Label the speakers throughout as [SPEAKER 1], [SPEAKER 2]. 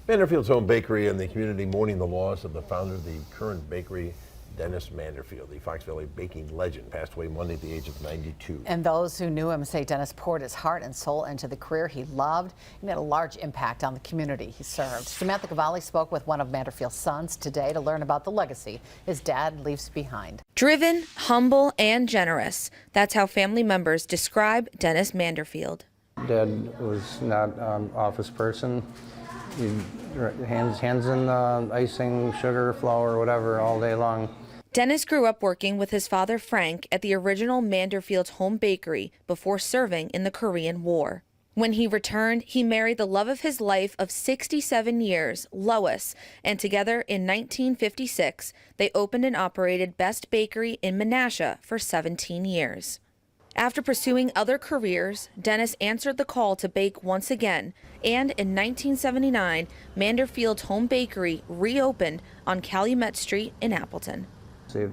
[SPEAKER 1] Manderfield's Home Bakery and the community mourning the loss of the founder of the current bakery, Dennis Manderfield. The Fox Valley baking legend passed away Monday at the age of 92.
[SPEAKER 2] And those who knew him say Dennis poured his heart and soul into the career he loved and had a large impact on the community he served. Samantha Cavalli spoke with one of Manderfield's sons today to learn about the legacy his dad leaves behind.
[SPEAKER 3] Driven, humble, and generous. That's how family members describe Dennis Manderfield.
[SPEAKER 4] Dad was not an office person. Hands in icing, sugar, flour, whatever, all day long.
[SPEAKER 3] Dennis grew up working with his father Frank at the original Manderfield's Home Bakery before serving in the Korean War. When he returned, he married the love of his life of 67 years, Lois, and together in 1956, they opened and operated Best Bakery in Menasha for 17 years. After pursuing other careers, Dennis answered the call to bake once again, and in 1979, Manderfield's Home Bakery reopened on Calumet Street in Appleton.
[SPEAKER 4] He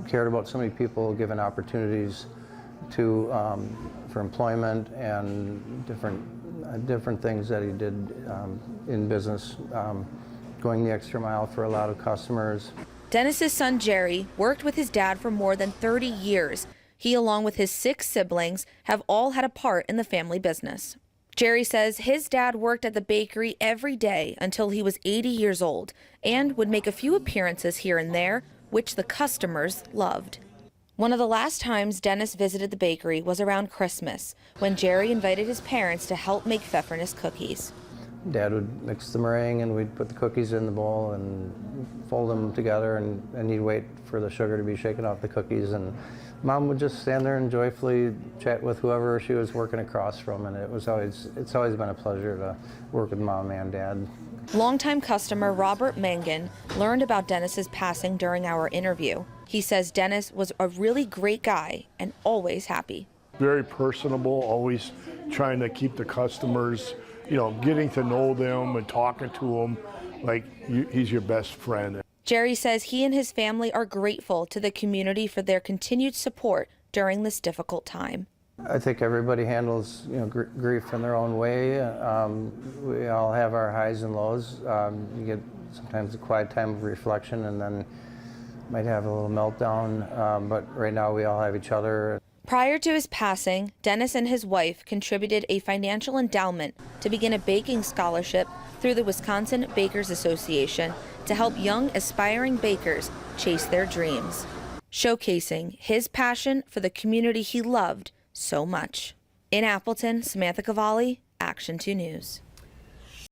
[SPEAKER 4] cared about so many people, given opportunities to for employment and different things that he did in business, going the extra mile for a lot of customers.
[SPEAKER 3] Dennis's son Jerry worked with his dad for more than 30 years. He, along with his 6 siblings, have all had a part in the family business. Jerry says his dad worked at the bakery every day until he was 80 years old and would make a few appearances here and there, which the customers loved. One of the last times Dennis visited the bakery was around Christmas, when Jerry invited his parents to help make pfeffernuss cookies.
[SPEAKER 4] Dad would mix the meringue and we'd put the cookies in the bowl and fold them together, and he'd wait for the sugar to be shaken off the cookies, and Mom would just stand there and joyfully chat with whoever she was working across from, and it's always been a pleasure to work with Mom and Dad.
[SPEAKER 3] Longtime customer Robert Mangan learned about Dennis's passing during our interview. He says Dennis was a really great guy and always happy.
[SPEAKER 5] Very personable, always trying to keep the customers, getting to know them and talking to them like he's your best friend.
[SPEAKER 3] Jerry says he and his family are grateful to the community for their continued support during this difficult time.
[SPEAKER 4] I think everybody handles grief in their own way. We all have our highs and lows. You get sometimes a quiet time of reflection and then might have a little meltdown, but right now we all have each other.
[SPEAKER 3] Prior to his passing, Dennis and his wife contributed a financial endowment to begin a baking scholarship through the Wisconsin Bakers Association to help young aspiring bakers chase their dreams, showcasing his passion for the community he loved so much. In Appleton, Samantha Cavalli, Action 2 News.